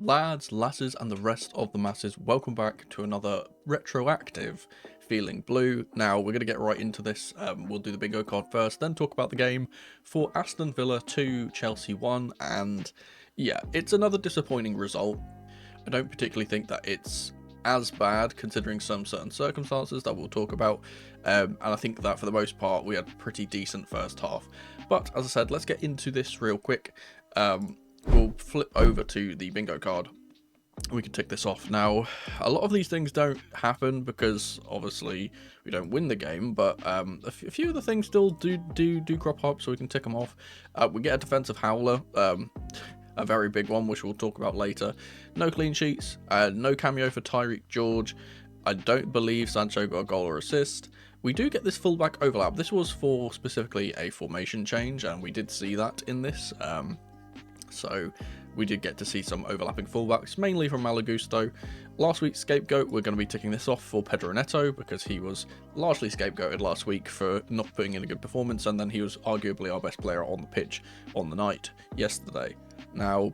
Lads, lasses, and the rest of the masses, welcome back to another retroactive Feeling Blue. Now, we're going to get right into this. We'll do the bingo card first, then talk about the game for Aston Villa 2, Chelsea 1, and yeah, it's another disappointing result. I don't particularly think that it's as bad considering some certain circumstances that we'll talk about, and I think that for the most part we had a pretty decent first half. But as I said, let's get into this real quick. We'll flip over to the bingo card. We can tick this off. Now, a lot of these things don't happen because obviously we don't win the game, but a few of the things still do crop up, so we can tick them off. We get a defensive howler, a very big one, which we'll talk about later. No clean sheets, no cameo for Tyreek George. I don't believe Sancho got a goal or assist. We do get this fullback overlap. This was for specifically a formation change, and we did see that in this. So we did get to see some overlapping fullbacks, mainly from Malagusto. Last week's scapegoat, we're going to be ticking this off for Pedro Neto, because he was largely scapegoated last week for not putting in a good performance, and then he was arguably our best player on the pitch on the night yesterday. Now,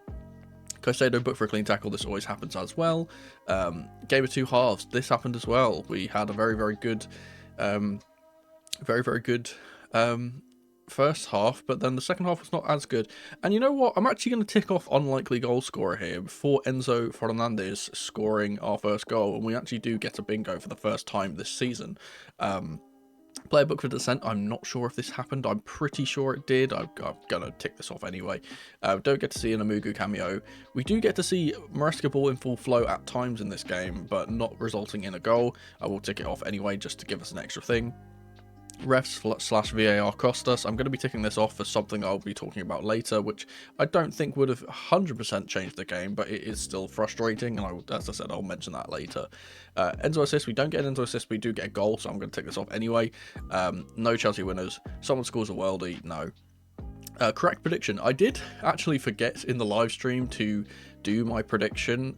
Caicedo booked for a clean tackle, this always happens as well. Game of two halves, this happened as well. We had a very, very good first half, but then the second half was not as good. And you know what? I'm actually going to tick off unlikely goal scorer here before Enzo Fernandez scoring our first goal, and we actually do get a bingo for the first time this season. Player book for Descent, I'm not sure if this happened. I'm pretty sure it did. I'm going to tick this off anyway. Don't get to see an Amugu cameo. We do get to see Maresca ball in full flow at times in this game, but not resulting in a goal. I will tick it off anyway just to give us an extra thing. Refs / VAR cost us. I'm going to be ticking this off for something I'll be talking about later, which I don't think would have 100% changed the game, but it is still frustrating, and as I said, I'll mention that later. Enzo assist, we don't get an Enzo assist, we do get a goal, so I'm going to tick this off anyway. No Chelsea winners. Someone scores a worldie, no. Correct prediction. I did actually forget in the live stream to do my prediction,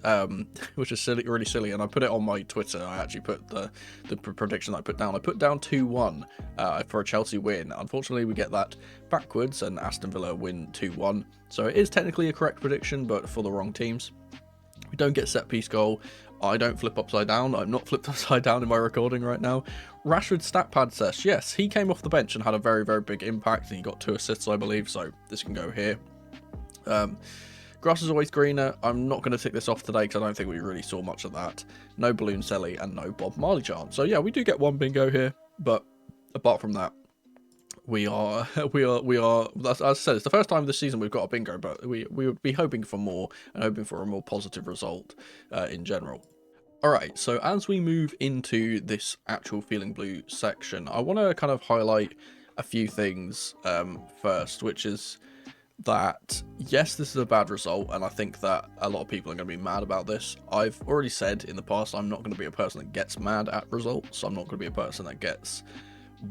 which is really silly, and I put it on my Twitter. I actually put the prediction I put down. I put down 2-1 for a Chelsea win. Unfortunately, we get that backwards, and Aston Villa win 2-1. So it is technically a correct prediction, but for the wrong teams. We don't get set piece goal. I don't flip upside down. I'm not flipped upside down in my recording right now. Rashford stat pad says, yes, he came off the bench and had a very, very big impact, and he got 2 assists, I believe, so this can go here. Grass is always greener. I'm not going to tick this off today because I don't think we really saw much of that. No Balloon Selly and no Bob Marley chance. So yeah, we do get one bingo here, but apart from that, we are, as I said, it's the first time this season we've got a bingo, but we would be hoping for more and hoping for a more positive result in general. Alright, so as we move into this actual Feeling Blue section, I want to kind of highlight a few things first, which is that, yes, this is a bad result, and I think that a lot of people are going to be mad about this. I've already said in the past I'm not going to be a person that gets mad at results. I'm not going to be a person that gets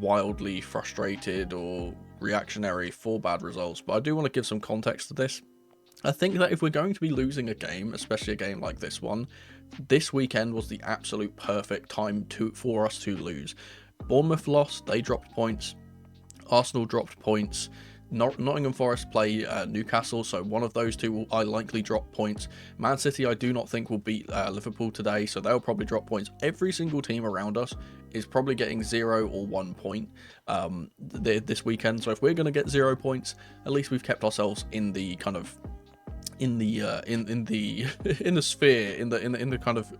wildly frustrated or reactionary for bad results, but I do want to give some context to this. I think that if we're going to be losing a game, especially a game like this one, this weekend was the absolute perfect time for us to lose. Bournemouth lost, they dropped points. Arsenal dropped points. Nottingham Forest play Newcastle, so one of those two will likely drop points. Man City I do not think will beat Liverpool today, so they'll probably drop points. Every single team around us is probably getting 0 or 1 point this weekend, so if we're going to get 0 points, at least we've kept ourselves in the kind of in the sphere, in the kind of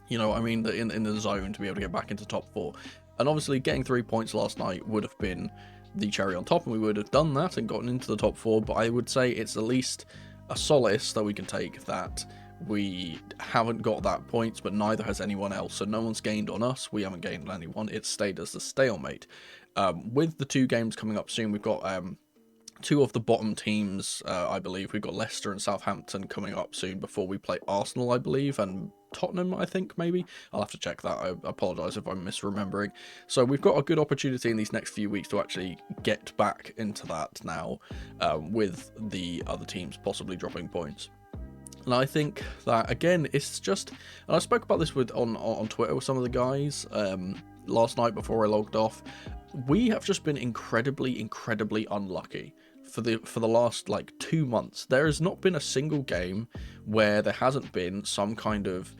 you know what I mean, in the zone to be able to get back into top 4. And obviously getting 3 points last night would have been the cherry on top, and we would have done that and gotten into the top 4, but I would say it's at least a solace that we can take that we haven't got that points, but neither has anyone else, so no one's gained on us, we haven't gained on anyone, it's stayed as the stalemate. With the 2 games coming up soon, we've got 2 of the bottom teams, I believe. We've got Leicester and Southampton coming up soon before we play Arsenal, I believe, and Tottenham, I think, maybe. I'll have to check that. I apologise if I'm misremembering. So we've got a good opportunity in these next few weeks to actually get back into that now, with the other teams possibly dropping points. And I think that, again, it's just... And I spoke about this on Twitter with some of the guys last night before I logged off. We have just been incredibly unlucky for the last like 2 months, there has not been a single game where there hasn't been some kind of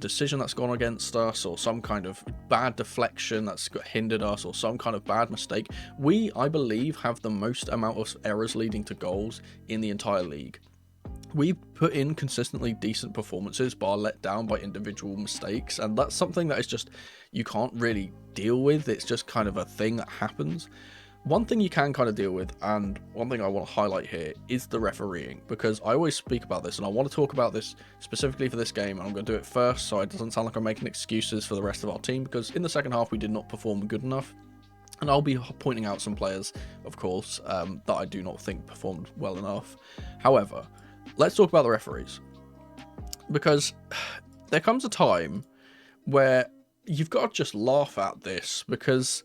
decision that's gone against us, or some kind of bad deflection that's hindered us, or some kind of bad mistake. We, I believe, have the most amount of errors leading to goals in the entire league. We put in consistently decent performances, bar let down by individual mistakes, and that's something that is just, you can't really deal with. It's just kind of a thing that happens. One thing you can kind of deal with, and one thing I want to highlight here, is the refereeing, because I always speak about this, and I want to talk about this specifically for this game, and I'm going to do it first so it doesn't sound like I'm making excuses for the rest of our team, because in the second half we did not perform good enough. And I'll be pointing out some players, of course, that I do not think performed well enough. However, let's talk about the referees, because there comes a time where you've got to just laugh at this, because,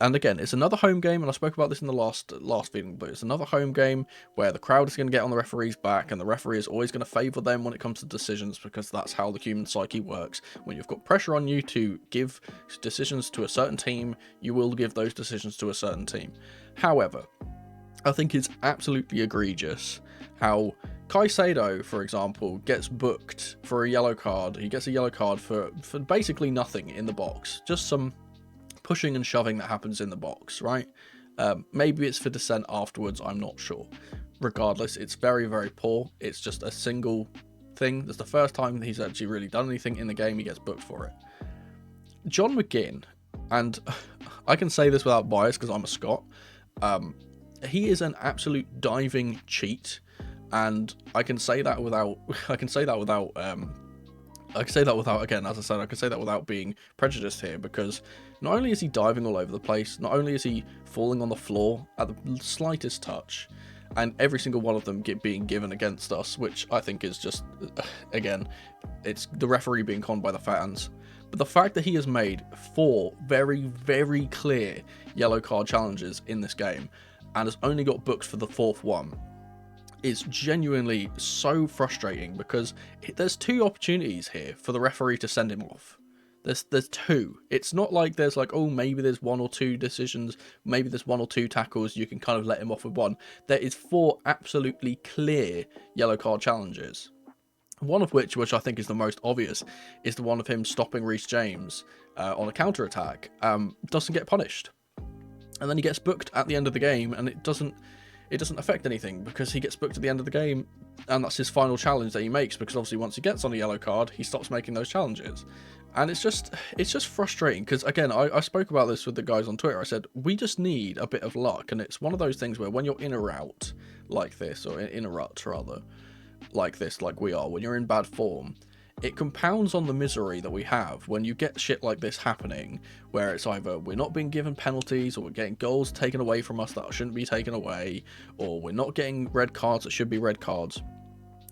and again, it's another home game, and I spoke about this in the last video, but it's another home game where the crowd is going to get on the referee's back, and the referee is always going to favour them when it comes to decisions, because that's how the human psyche works. When you've got pressure on you to give decisions to a certain team, you will give those decisions to a certain team. However, I think it's absolutely egregious how Caicedo, for example, gets booked for a yellow card. He gets a yellow card for basically nothing in the box. Just some pushing and shoving that happens in the box, right? Maybe it's for dissent afterwards, I'm not sure. Regardless, it's very, very poor. It's just a single thing. That's the first time he's actually really done anything in the game. He gets booked for it. John McGinn, and I can say this without bias because I'm a Scot, he is an absolute diving cheat. And I can say that without, again, as I said, I can say that without being prejudiced here, because not only is he diving all over the place, not only is he falling on the floor at the slightest touch, and every single one of them being given against us, which I think is just, again, it's the referee being conned by the fans. But the fact that he has made 4 very, very clear yellow card challenges in this game, and has only got booked for the 4th one, is genuinely so frustrating, because there's 2 opportunities here for the referee to send him off. There's 2. It's not like there's like, oh, maybe there's 1 or 2 decisions, maybe there's 1 or 2 tackles, you can kind of let him off with 1. There is 4 absolutely clear yellow card challenges. One of which I think is the most obvious, is the one of him stopping Reece James on a counter-attack. Doesn't get punished. And then he gets booked at the end of the game, and it doesn't affect anything, because he gets booked at the end of the game, and that's his final challenge that he makes, because obviously once he gets on a yellow card, he stops making those challenges. And it's just frustrating, because again, I spoke about this with the guys on Twitter. I said, we just need a bit of luck, and it's one of those things where when you're in a rout like this, or in a rut rather, like this, like we are, when you're in bad form, it compounds on the misery that we have when you get shit like this happening, where it's either we're not being given penalties, or we're getting goals taken away from us that shouldn't be taken away, or we're not getting red cards that should be red cards.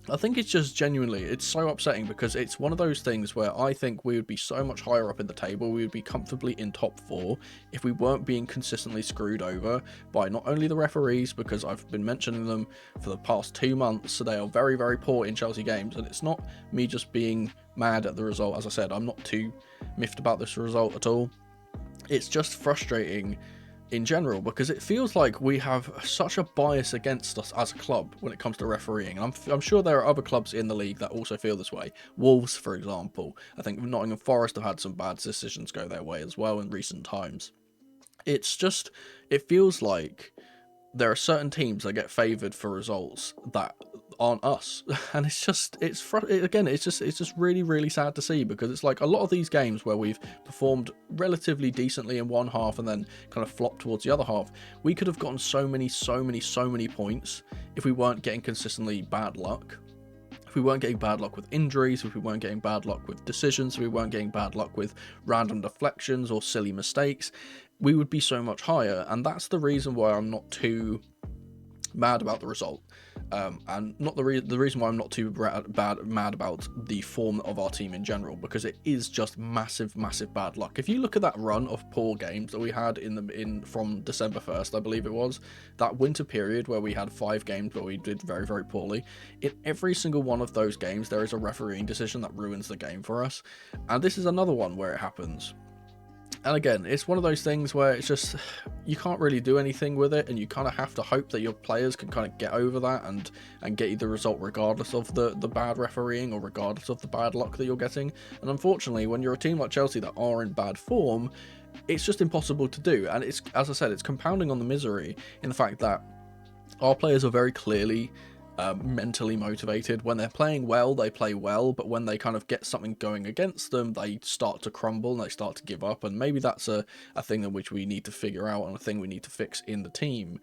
I think it's just genuinely, it's so upsetting, because it's one of those things where I think we would be so much higher up in the table, we would be comfortably in top 4 if we weren't being consistently screwed over by not only the referees, because I've been mentioning them for the past 2 months, so they are very, very poor in Chelsea games, and it's not me just being mad at the result. As I said, I'm not too miffed about this result at all. It's just frustrating in general, because it feels like we have such a bias against us as a club when it comes to refereeing. And I'm sure there are other clubs in the league that also feel this way. Wolves, for example. I think Nottingham Forest have had some bad decisions go their way as well in recent times. It's just, it feels like there are certain teams that get favoured for results that aren't us, and it's just really, really sad to see, because it's like a lot of these games where we've performed relatively decently in one half and then kind of flopped towards the other half, we could have gotten so many points if we weren't getting consistently bad luck. If we weren't getting bad luck with injuries, if we weren't getting bad luck with decisions, if we weren't getting bad luck with random deflections or silly mistakes, we would be so much higher. And that's the reason why I'm not too mad about the result, and not the reason why I'm not too mad about the form of our team in general, because it is just massive bad luck. If you look at that run of poor games that we had from December 1st, I believe it was, that winter period where we had 5 games where we did very, very poorly, in every single one of those games there is a refereeing decision that ruins the game for us, and this is another one where it happens. And again, it's one of those things where it's just, you can't really do anything with it, and you kind of have to hope that your players can kind of get over that and get you the result regardless of the bad refereeing or regardless of the bad luck that you're getting. And unfortunately, when you're a team like Chelsea that are in bad form, it's just impossible to do. And it's, as I said, it's compounding on the misery in the fact that our players are very clearly mentally motivated. When they're playing well, they play well, but when they kind of get something going against them, they start to crumble and they start to give up. And maybe that's a thing in which we need to figure out and a thing we need to fix in the team.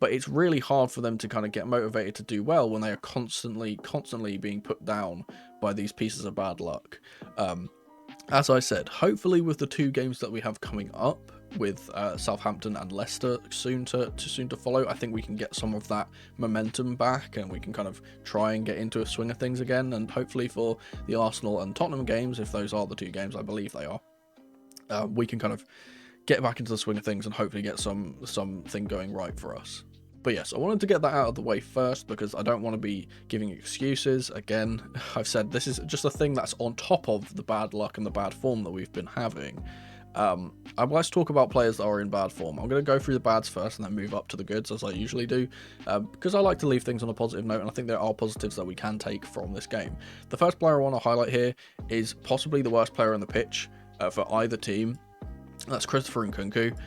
But it's really hard for them to kind of get motivated to do well when they are constantly being put down by these pieces of bad luck. As I said, hopefully with the 2 games that we have coming up, with Southampton and Leicester soon to follow, I think we can get some of that momentum back and we can kind of try and get into a swing of things again. And hopefully for the Arsenal and Tottenham games, if those are the 2 games, I believe they are, we can kind of get back into the swing of things and hopefully get something going right for us. But yes, I wanted to get that out of the way first because I don't want to be giving excuses. Again, I've said this is just a thing that's on top of the bad luck and the bad form that we've been having. Let's talk about players that are in bad form. I'm going to go through the bads first and then move up to the goods as I usually do, because I like to leave things on a positive note, and I think there are positives that we can take from this game. The first player I want to highlight here is possibly the worst player on the pitch for either team. That's Christopher Nkunku.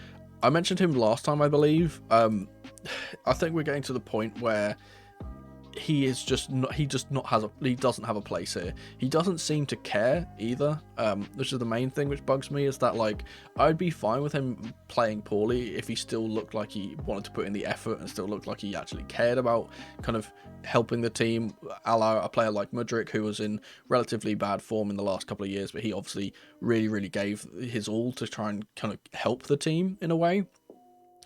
I mentioned him last time, I believe. I think we're getting to the point where he doesn't have a place here. He doesn't seem to care either, which is the main thing which bugs me, is that, like, I'd be fine with him playing poorly if he still looked like he wanted to put in the effort and still looked like he actually cared about kind of helping the team, a la a player like Mudryk, who was in relatively bad form in the last couple of years, but he obviously really gave his all to try and kind of help the team in a way,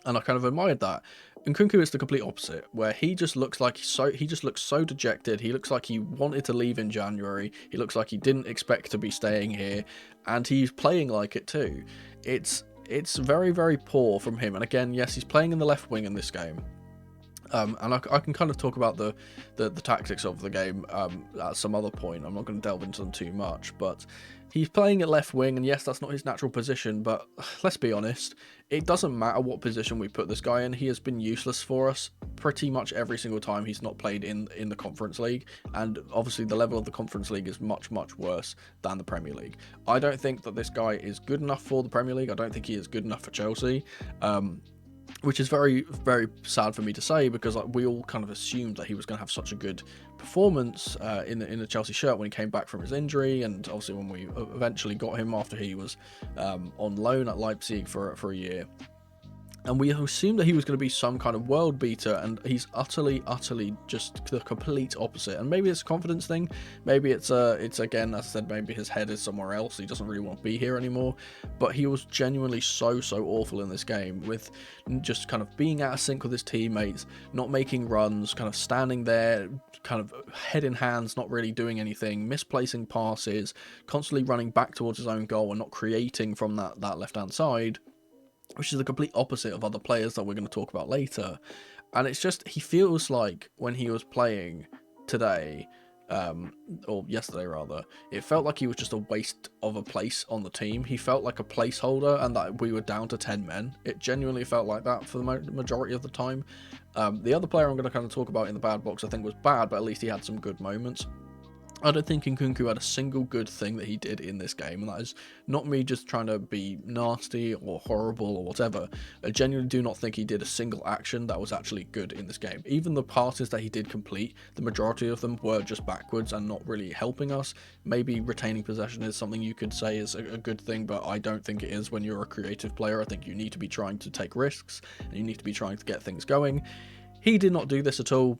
and I kind of admired that. Nkunku is the complete opposite, where he just looks so dejected. He looks like he wanted to leave in January. He looks like he didn't expect to be staying here, and he's playing like it too. It's very poor from him. And again, yes, he's playing in the left wing in this game. And I can kind of talk about the tactics of the game at some other point. I'm not going to delve into them too much, but he's playing at left wing, and yes, that's not his natural position, but let's be honest, it doesn't matter what position we put this guy in. He has been useless for us pretty much every single time he's not played in the Conference League, and obviously the level of the Conference League is much worse than the Premier League. I don't think that this guy is good enough for the Premier League. I don't think he is good enough for Chelsea. Which is very sad for me to say, because we all kind of assumed that he was going to have such a good performance in the Chelsea shirt when he came back from his injury, and obviously when we eventually got him after he was on loan at Leipzig for a year. And we assumed that he was going to be some kind of world beater, and he's utterly just the complete opposite. And maybe it's a confidence thing, maybe it's again, as I said, maybe his head is somewhere else, he doesn't really want to be here anymore. But he was genuinely so awful in this game, with just kind of being out of sync with his teammates, not making runs, kind of standing there, kind of head in hands, not really doing anything, misplacing passes, constantly running back towards his own goal and not creating from that left-hand side, which is the complete opposite of other players that we're going to talk about later. And it's just, he feels like when he was playing today, or yesterday rather, it felt like he was just a waste of a place on the team. He felt like a placeholder and that we were down to 10 men. It genuinely felt like that for the majority of the time. The other player I'm going to kind of talk about in the bad box I think was bad, but at least he had some good moments. I don't think Nkunku had a single good thing that he did in this game, and that is not me just trying to be nasty or horrible or whatever. I genuinely do not think he did a single action that was actually good in this game. Even the passes that he did complete, the majority of them were just backwards and not really helping us. Maybe retaining possession is something you could say is a good thing, but I don't think it is when you're a creative player. I think you need to be trying to take risks, and you need to be trying to get things going. He did not do this at all.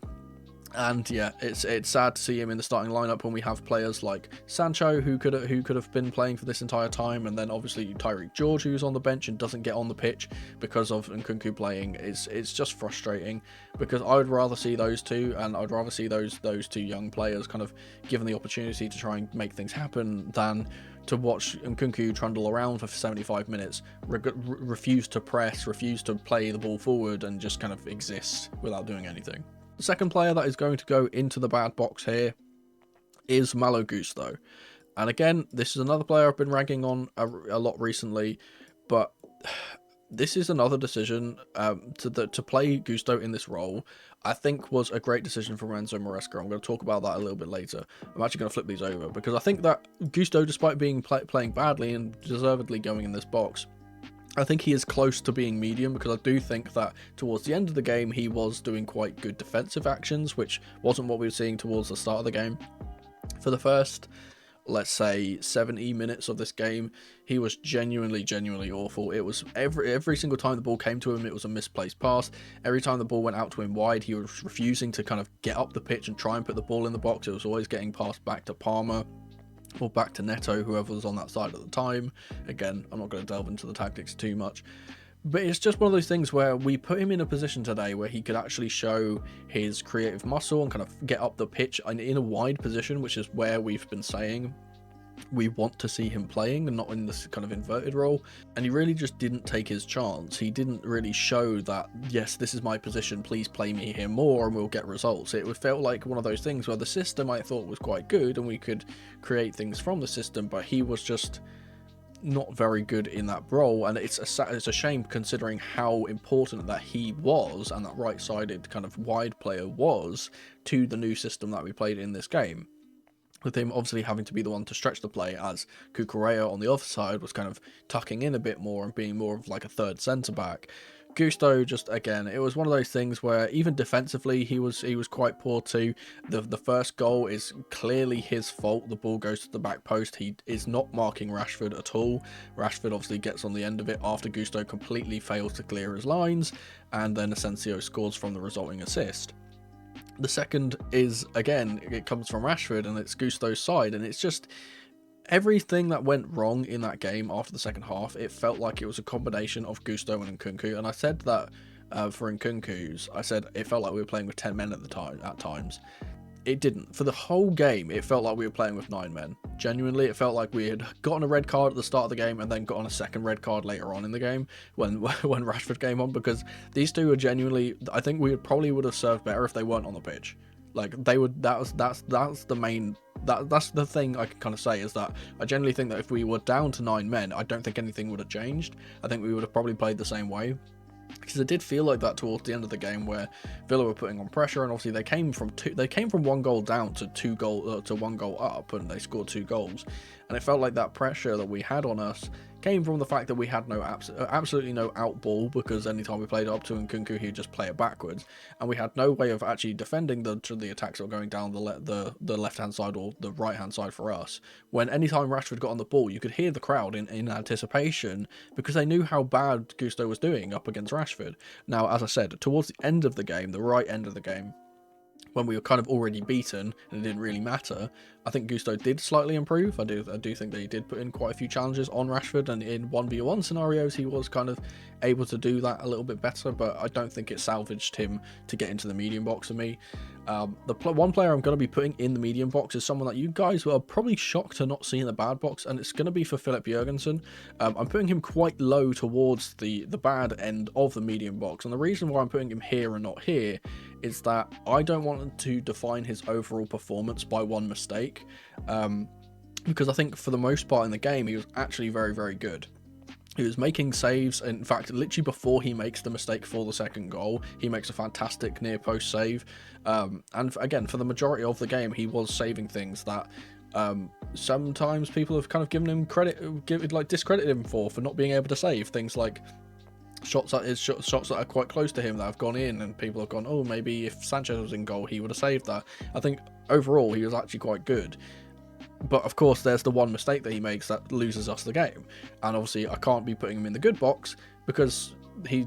And yeah, it's sad to see him in the starting lineup when we have players like Sancho who could have been playing for this entire time, and then obviously Tyreek George, who's on the bench and doesn't get on the pitch because of Nkunku playing. It's just frustrating, because I would rather see those two, and I'd rather see those two young players kind of given the opportunity to try and make things happen than to watch Nkunku trundle around for 75 minutes, refuse to press, refuse to play the ball forward, and just kind of exist without doing anything. The second player that is going to go into the bad box here is Malo Gusto. And again, this is another player I've been ragging on a lot recently, But this is another decision to play Gusto in this role. I think was a great decision from Renzo Maresca. I'm going to talk about that a little bit later. I'm actually going to flip these over because I think that Gusto, despite being playing badly and deservedly going in this box, I think he is close to being medium, because I do think that towards the end of the game he was doing quite good defensive actions, which wasn't what we were seeing towards the start of the game. For the first, let's say, 70 minutes of this game, he was genuinely awful. It was every single time the ball came to him, it was a misplaced pass. Every time the ball went out to him wide, he was refusing to kind of get up the pitch and try and put the ball in the box. It was always getting passed back to Palmer or back to Neto, whoever was on that side at the time. Again, I'm not going to delve into the tactics too much, but it's just one of those things where we put him in a position today where he could actually show his creative muscle and kind of get up the pitch in a wide position, which is where we've been saying we want to see him playing, and not in this kind of inverted role. And he really just didn't take his chance. He didn't really show that, yes, this is my position, please play me here more and we'll get results. It felt like one of those things where the system I thought was quite good and we could create things from the system, but he was just not very good in that role. And it's a shame, considering how important that he was and that right-sided kind of wide player was to the new system that we played in this game, with him obviously having to be the one to stretch the play, as Cucurella on the other side was kind of tucking in a bit more and being more of like a third centre-back. Gusto, just again, it was one of those things where even defensively he was quite poor too. The first goal is clearly his fault. The ball goes to the back post. He is not marking Rashford at all. Rashford obviously gets on the end of it after Gusto completely fails to clear his lines, and then Asensio scores from the resulting assist. The second is, again, it comes from Rashford and it's Gusto's side, and it's just everything that went wrong in that game after the second half. It felt like it was a combination of Gusto and Nkunku, and I said that for Nkunku's, I said it felt like we were playing with 10 men at times. It didn't. For the whole game, it felt like we were playing with 9 men. Genuinely, it felt like we had gotten a red card at the start of the game and then gotten a second red card later on in the game when Rashford came on, because these two were genuinely, I think we probably would have served better if they weren't on the pitch. Like, they would, that's the main, that's the thing I can kind of say, is that I generally think that if we were down to 9 men, I don't think anything would have changed. I think we would have probably played the same way. Because it did feel like that towards the end of the game, where Villa were putting on pressure, and obviously they came from 1 goal down to 1 goal up, and they scored 2 goals. And it felt like that pressure that we had on us came from the fact that we had absolutely no out ball, because anytime we played up to Nkunku, he'd just play it backwards, and we had no way of actually defending the attacks that were going down the left hand side or the right hand side for us. When anytime Rashford got on the ball, you could hear the crowd in anticipation, because they knew how bad Gusto was doing up against Rashford. Now, as I said, towards the end of the game, the right end of the game, when we were kind of already beaten and it didn't really matter, I think Gusto did slightly improve. I do think that he did put in quite a few challenges on Rashford, and in 1v1 scenarios he was kind of able to do that a little bit better, but I don't think it salvaged him to get into the medium box for me. One player I'm going to be putting in the medium box is someone that you guys were probably shocked to not see in the bad box, and it's going to be for Philip Jurgensen. I'm putting him quite low towards the bad end of the medium box, and the reason why I'm putting him here and not here is that I don't want to define his overall performance by one mistake, because I think for the most part in the game he was actually very good. He was making saves. In fact, literally before he makes the mistake for the second goal, he makes a fantastic near post save. And again, for the majority of the game, he was saving things that sometimes people have kind of given him discredited him for not being able to save. Things like shots that are quite close to him that have gone in, and people have gone, oh, maybe if Sanchez was in goal, he would have saved that. I think overall he was actually quite good. But of course, there's the one mistake that he makes that loses us the game, and obviously I can't be putting him in the good box because he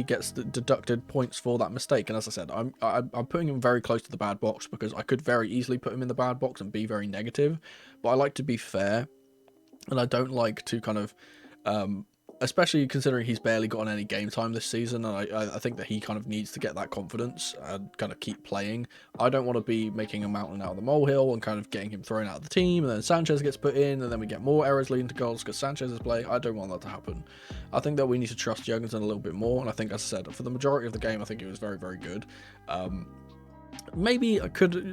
gets deducted points for that mistake. And as I said, I'm putting him very close to the bad box because I could very easily put him in the bad box and be very negative, but I like to be fair, and I don't like to kind of especially considering he's barely gotten any game time this season, and I think that he kind of needs to get that confidence and kind of keep playing. I don't want to be making a mountain out of the molehill and kind of getting him thrown out of the team, and then Sanchez gets put in, and then we get more errors leading to goals because Sanchez is playing. I don't want that to happen. I think that we need to trust Jurgensen a little bit more, and I think, as I said, for the majority of the game, I think he was very good. Maybe I could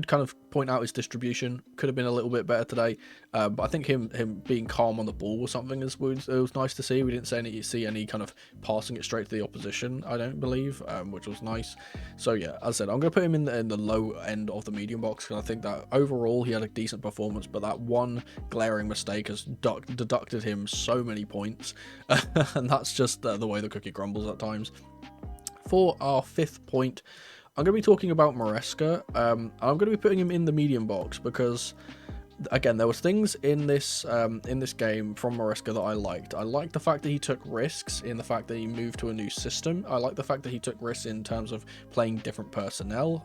kind of point out his distribution could have been a little bit better today, but I think him being calm on the ball or something it was nice to see. We didn't see any kind of passing it straight to the opposition, I don't believe, which was nice. So yeah, as I said, I'm going to put him in the low end of the medium box, because I think that overall he had a decent performance, but that one glaring mistake has deducted him so many points, and that's just the way the cookie crumbles at times. For our 5th point, I'm going to be talking about Maresca. I'm going to be putting him in the medium box because, again, there was things in this game from Maresca that I liked. I liked the fact that he took risks in the fact that he moved to a new system. I like the fact that he took risks in terms of playing different personnel.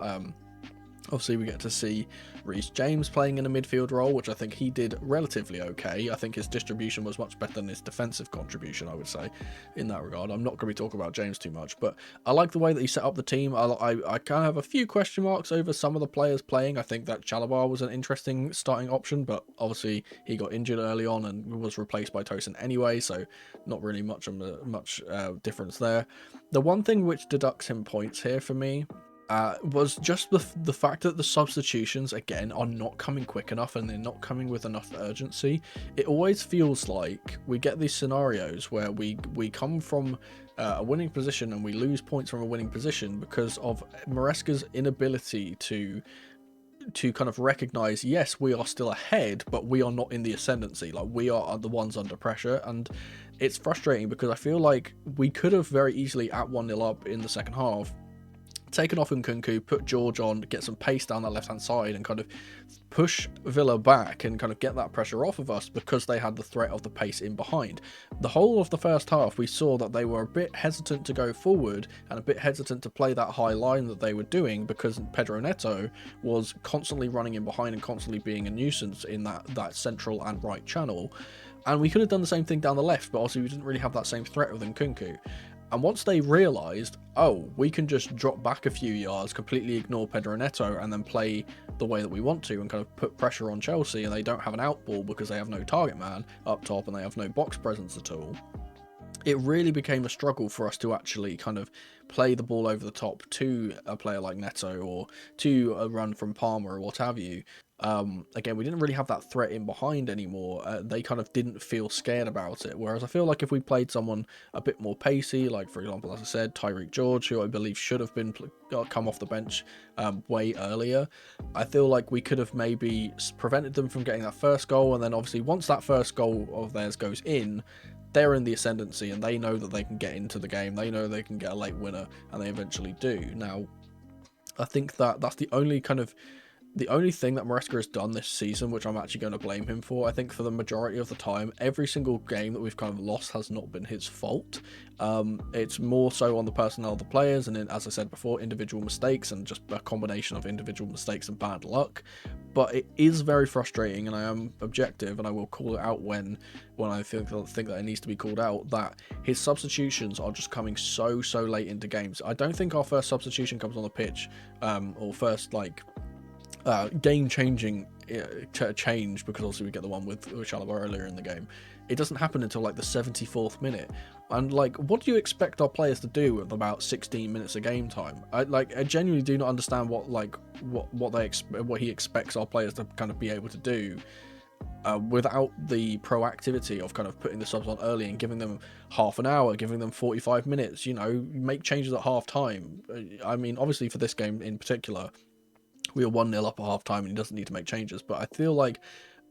Obviously, we get to see Reece James playing in a midfield role, which I think he did relatively okay. I think his distribution was much better than his defensive contribution, I would say, in that regard. I'm not going to be talking about James too much, but I like the way that he set up the team. I kind of have a few question marks over some of the players playing. I think that Chalobah was an interesting starting option, but obviously he got injured early on and was replaced by Tosin anyway, so not really much difference there. The one thing which deducts him points here for me was just the fact that the substitutions, again, are not coming quick enough and they're not coming with enough urgency. It always feels like we get these scenarios where we come from a winning position and we lose points from a winning position because of Maresca's inability to kind of recognize, yes, we are still ahead, but we are not in the ascendancy. Like, we are the ones under pressure, and it's frustrating because I feel like we could have very easily, at 1-0 up in the second half, taken off Nkunku, put George on, get some pace down that left-hand side and kind of push Villa back and kind of get that pressure off of us because they had the threat of the pace in behind. The whole of the first half, we saw that they were a bit hesitant to go forward and a bit hesitant to play that high line that they were doing because Pedro Neto was constantly running in behind and constantly being a nuisance in that central and right channel. And we could have done the same thing down the left, but also we didn't really have that same threat with Nkunku. And once they realised, oh, we can just drop back a few yards, completely ignore Pedro Neto, and then play the way that we want to and kind of put pressure on Chelsea, and they don't have an out ball because they have no target man up top and they have no box presence at all, it really became a struggle for us to actually kind of play the ball over the top to a player like Neto or to a run from Palmer or what have you. Again, we didn't really have that threat in behind anymore. They kind of didn't feel scared about it. Whereas I feel like if we played someone a bit more pacey, like for example, as I said, Tyreek George, who I believe should have been come off the bench way earlier, I feel like we could have maybe prevented them from getting that first goal. And then obviously once that first goal of theirs goes in, they're in the ascendancy and they know that they can get into the game. They know they can get a late winner, and they eventually do. Now, I think that that's the only thing that Maresca has done this season, which I'm actually going to blame him for. I think for the majority of the time, every single game that we've kind of lost has not been his fault. It's more so on the personnel of the players, and then, as I said before, individual mistakes and just a combination of individual mistakes and bad luck. But it is very frustrating, and I am objective, and I will call it out when I think that it needs to be called out, that his substitutions are just coming so late into games. I don't think our first substitution comes on the pitch, or first game-changing change, because also we get the one with Chalobah earlier in the game. It doesn't happen until like the 74th minute, and like, what do you expect our players to do with about 16 minutes of game time? I genuinely do not understand what he expects our players to kind of be able to do without the proactivity of kind of putting the subs on early and giving them half an hour, giving them 45 minutes. You know, make changes at half time. I mean, obviously for this game in particular, we were 1-0 up at half time and he doesn't need to make changes. But I feel like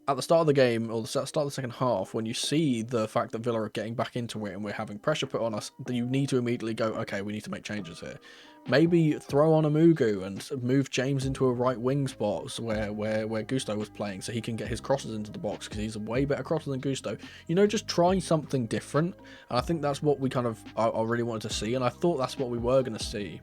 at the start of the game, or the start of the second half, when you see the fact that Villa are getting back into it and we're having pressure put on us, then you need to immediately go, okay, we need to make changes here. Maybe throw on a Mugu and move James into a right wing spot where Gusto was playing, so he can get his crosses into the box, because he's a way better crosser than Gusto. You know, just try something different. And I think that's what we I really wanted to see, and I thought that's what we were going to see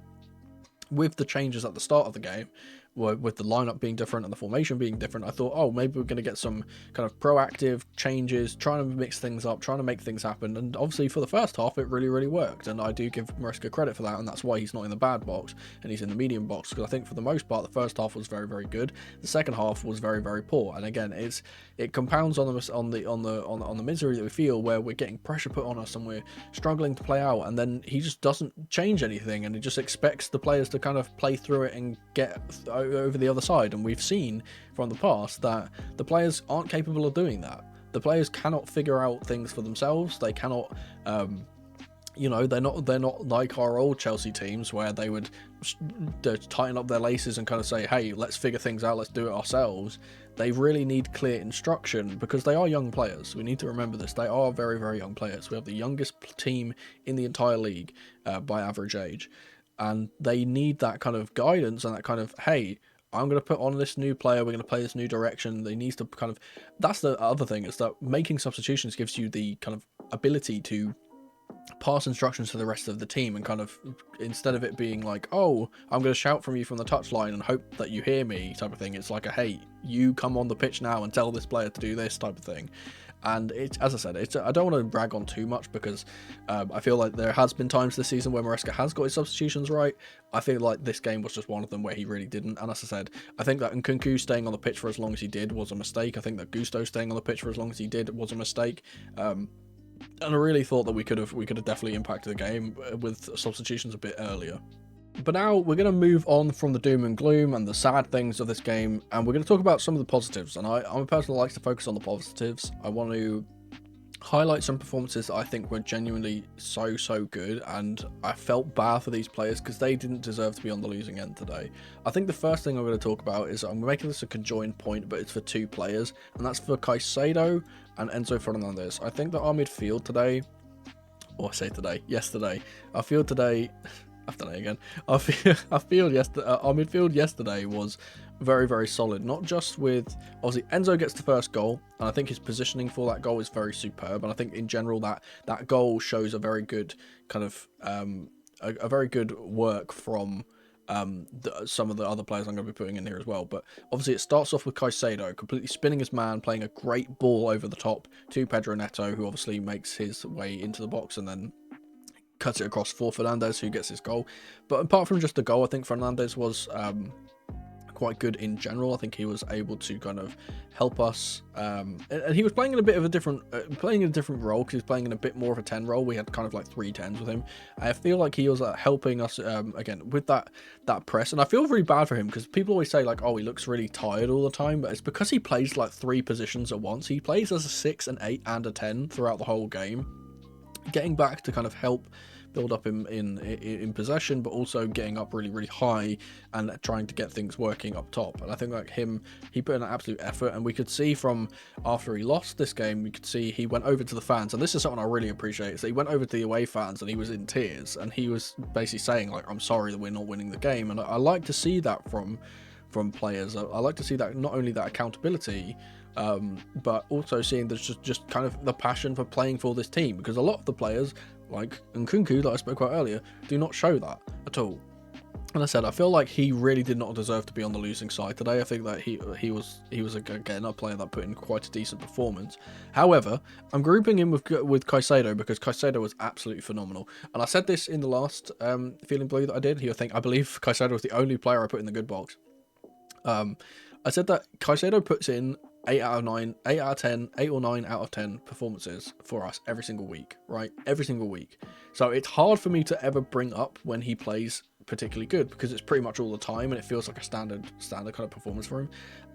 with the changes at the start of the game. with the lineup being different and the formation being different, I thought, oh, maybe we're going to get some kind of proactive changes, trying to mix things up, trying to make things happen. And obviously for the first half, it really, really worked. And I do give Maresca credit for that. And that's why he's not in the bad box and he's in the medium box. Because I think for the most part, the first half was very, very good. The second half was very, very poor. And again, it compounds on the misery that we feel, where we're getting pressure put on us and we're struggling to play out. And then he just doesn't change anything, and he just expects the players to kind of play through it and get over the other side. And we've seen from the past that the players aren't capable of doing that. The players cannot figure out things for themselves. They cannot they're not like our old Chelsea teams where they would tighten up their laces and kind of say, hey, let's figure things out, let's do it ourselves. They really need clear instruction, because they are young players. We need to remember this. They are very, very young players. We have the youngest team in the entire league by average age, and they need that kind of guidance and that kind of, hey, I'm going to put on this new player, we're going to play this new direction. They need to kind of, that's the other thing, is that making substitutions gives you the kind of ability to pass instructions to the rest of the team, and kind of, instead of it being like, oh, I'm going to shout from you from the touchline and hope that you hear me type of thing, it's like a, hey, you come on the pitch now and tell this player to do this type of thing. And it's, as I said, I don't want to brag on too much, because I feel like there has been times this season where Maresca has got his substitutions right. I feel like this game was just one of them where he really didn't. And as I said, I think that Nkunku staying on the pitch for as long as he did was a mistake. I think that Gusto staying on the pitch for as long as he did was a mistake. And I really thought that we could have definitely impacted the game with substitutions a bit earlier. But now we're going to move on from the doom and gloom and the sad things of this game, and we're going to talk about some of the positives. And I'm a person that likes to focus on the positives. I want to highlight some performances that I think were genuinely so good, and I felt bad for these players because they didn't deserve to be on the losing end today. I think the first thing I'm going to talk about is, I'm making this a conjoined point, but it's for two players, and that's for Caicedo and Enzo Fernandez. I think that our midfield today, or I say today, yesterday, our midfield yesterday was very, very solid. Not just with, obviously Enzo gets the first goal, and I think his positioning for that goal is very superb, and I think in general that goal shows a very good kind of a very good work from some of the other players I'm going to be putting in here as well. But obviously it starts off with Caicedo completely spinning his man, playing a great ball over the top to Pedro Neto, who obviously makes his way into the box and then cuts it across for Fernandez, who gets his goal. But apart from just the goal, I think Fernandez was quite good in general. I think he was able to kind of help us, and he was playing in a bit of a different role, because he was playing in a bit more of a 10 role. We had kind of like 3 10s with him. I feel like he was helping us again with that press, and I feel very bad for him, because people always say like, oh, he looks really tired all the time, but it's because he plays like 3 positions at once. He plays as a 6, an 8 and a 10 throughout the whole game, getting back to kind of help build up in possession, but also getting up really, really high and trying to get things working up top. And I think like he put in an absolute effort, and we could see from after he lost this game, we could see he went over to the fans, and this is something I really appreciate. So he went over to the away fans and he was in tears, and he was basically saying like, I'm sorry that we're not winning the game. And I like to see that from players. I like to see that, not only that accountability, but also seeing there's just kind of the passion for playing for this team, because a lot of the players like Nkunku that I spoke about earlier do not show that at all. And I said, I feel like he really did not deserve to be on the losing side today. I think that he was again a player that put in quite a decent performance. However, I'm grouping him with Caicedo, because Caicedo was absolutely phenomenal. And I said this in the last Feeling Blue that I did. I believe Caicedo was the only player I put in the good box. I said that Caicedo puts in 8 out of 9, 8 out of 10, 8 or 9 out of 10 performances for us every single week, right? Every single week. So it's hard for me to ever bring up when he plays particularly good, because it's pretty much all the time, and it feels like a standard kind of performance for him.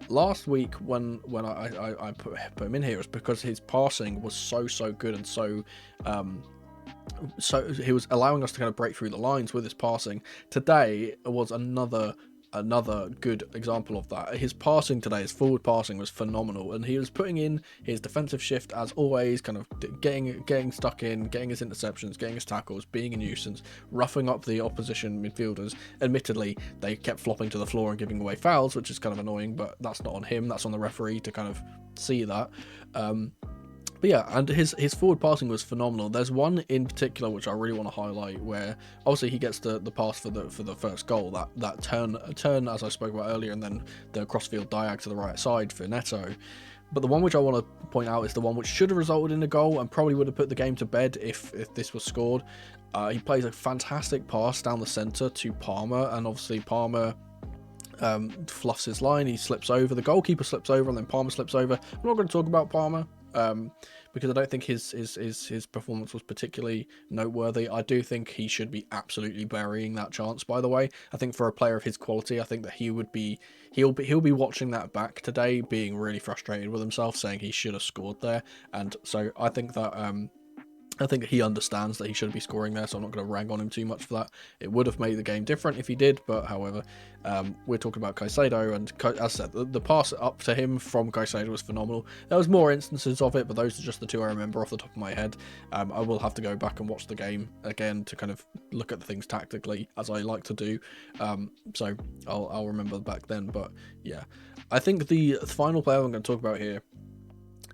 Last week when I put him in here, was because his passing was so good, and so he was allowing us to kind of break through the lines with his passing. Today was another good example of that. His passing today, his forward passing, was phenomenal, and he was putting in his defensive shift as always, kind of getting stuck in, getting his interceptions, getting his tackles, being a nuisance, roughing up the opposition midfielders. Admittedly, they kept flopping to the floor and giving away fouls, which is kind of annoying, but that's not on him, that's on the referee to kind of see that. But yeah, and his forward passing was phenomenal. There's one in particular which I really want to highlight, where obviously he gets the pass for the first goal, that turn as I spoke about earlier, and then the crossfield diag to the right side for Neto. But the one which I want to point out is the one which should have resulted in a goal and probably would have put the game to bed if this was scored. He plays a fantastic pass down the centre to Palmer, and obviously Palmer fluffs his line, he slips over, the goalkeeper slips over, and then Palmer slips over. I'm not going to talk about Palmer, because I don't think his performance was particularly noteworthy. I do think he should be absolutely burying that chance, by the way. I think for a player of his quality, I think that he'll be watching that back today, being really frustrated with himself, saying he should have scored there. And so I think that he understands that he should be scoring there, so I'm not going to rag on him too much for that. It would have made the game different if he did, but however, we're talking about Caicedo, and as I said, the pass up to him from Caicedo was phenomenal. There was more instances of it, but those are just the two I remember off the top of my head. I will have to go back and watch the game again to kind of look at the things tactically, as I like to do, so I'll remember back then. But yeah, I think the final player I'm going to talk about here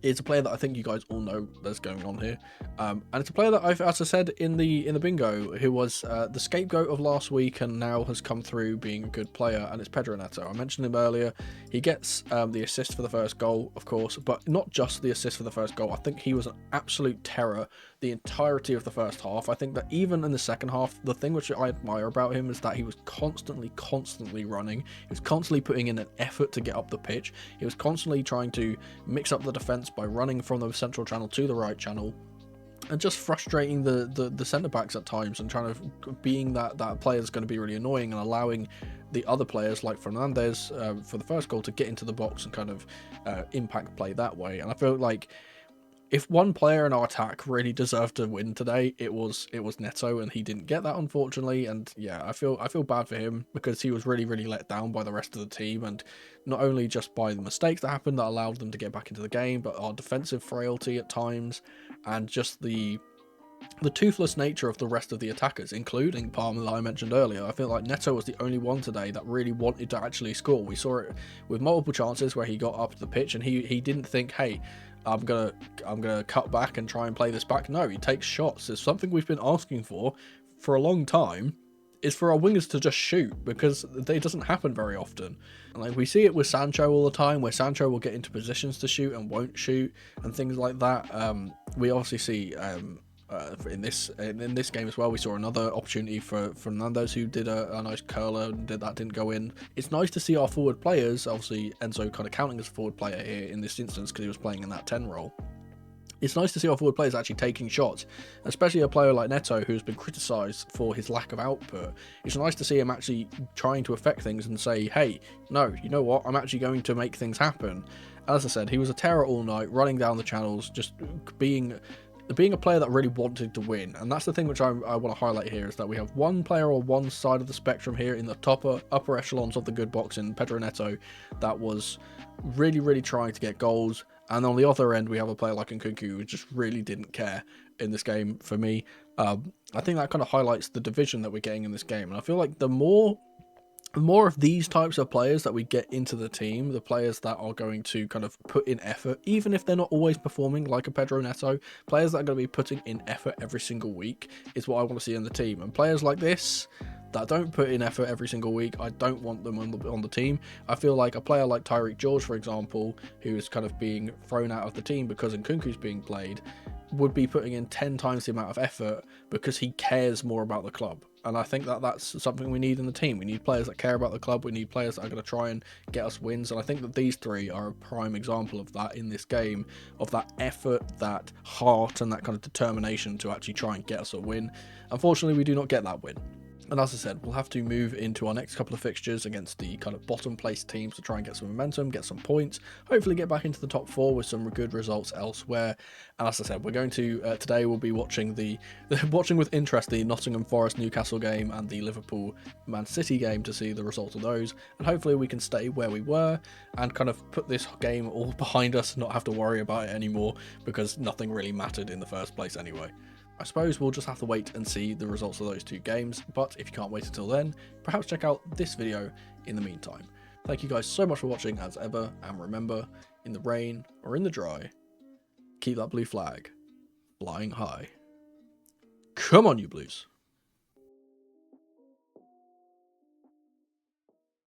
is a player that I think you guys all know that's going on here, and it's a player that as I said in the bingo, who was the scapegoat of last week and now has come through being a good player, and it's Pedro Neto. I mentioned him earlier. He gets the assist for the first goal, of course, but not just the assist for the first goal. I think he was an absolute terror the entirety of the first half. I think that even in the second half, the thing which I admire about him is that he was constantly running. He was constantly putting in an effort to get up the pitch. He was constantly trying to mix up the defence by running from the central channel to the right channel, and just frustrating the centre backs at times, and trying to being that player that's going to be really annoying, and allowing the other players like Fernandez for the first goal to get into the box and kind of impact play that way. And I feel like if one player in our attack really deserved to win today, it was Neto, and he didn't get that, unfortunately. And yeah, I feel bad for him, because he was really let down by the rest of the team, and not only just by the mistakes that happened that allowed them to get back into the game, but our defensive frailty at times, and just the toothless nature of the rest of the attackers, including Palmer that I mentioned earlier. I feel like Neto was the only one today that really wanted to actually score. We saw it with multiple chances where he got up the pitch and he didn't think, hey, I'm gonna cut back and try and play this back. No, he takes shots. It's something we've been asking for a long time, is for our wingers to just shoot, because it doesn't happen very often. And like, we see it with Sancho all the time, where Sancho will get into positions to shoot and won't shoot, and things like that. We obviously see in this game as well, we saw another opportunity for Fernandez, who did a nice curler, and that didn't go in. It's nice to see our forward players, obviously Enzo kind of counting as a forward player here in this instance because he was playing in that 10 role. It's nice to see our forward players actually taking shots, especially a player like Neto, who's been criticised for his lack of output. It's nice to see him actually trying to affect things and say, hey, no, you know what, I'm actually going to make things happen. As I said, he was a terror all night, running down the channels, just being a player that really wanted to win. And that's the thing which I want to highlight here, is that we have one player on one side of the spectrum here in the upper echelons of the good box in Pedro Neto that was really trying to get goals, and on the other end we have a player like Nkunku who just really didn't care in this game. For me, I think that kind of highlights the division that we're getting in this game, and I feel like the more of these types of players that we get into the team, the players that are going to kind of put in effort, even if they're not always performing like a Pedro Neto, players that are going to be putting in effort every single week is what I want to see in the team. And players like this that don't put in effort every single week, I don't want them on the team. I feel like a player like Tyreek George, for example, who is kind of being thrown out of the team because Nkunku's being played, would be putting in 10 times the amount of effort because he cares more about the club. And I think that that's something we need in the team. We need players that care about the club. We need players that are going to try and get us wins. And I think that these three are a prime example of that in this game, of that effort, that heart, and that kind of determination to actually try and get us a win. Unfortunately, we do not get that win. And as I said, we'll have to move into our next couple of fixtures against the kind of bottom place teams to try and get some momentum, get some points, hopefully get back into the top 4 with some good results elsewhere. And as I said, we're going to, today we'll be watching watching with interest the Nottingham Forest Newcastle game and the Liverpool Man City game to see the results of those. And hopefully we can stay where we were and kind of put this game all behind us and not have to worry about it anymore, because nothing really mattered in the first place anyway. I suppose we'll just have to wait and see the results of those 2 games, but if you can't wait until then, perhaps check out this video in the meantime. Thank you guys so much for watching as ever, and remember, in the rain or in the dry, keep keep that blue flag flying high. Come on, you Blues.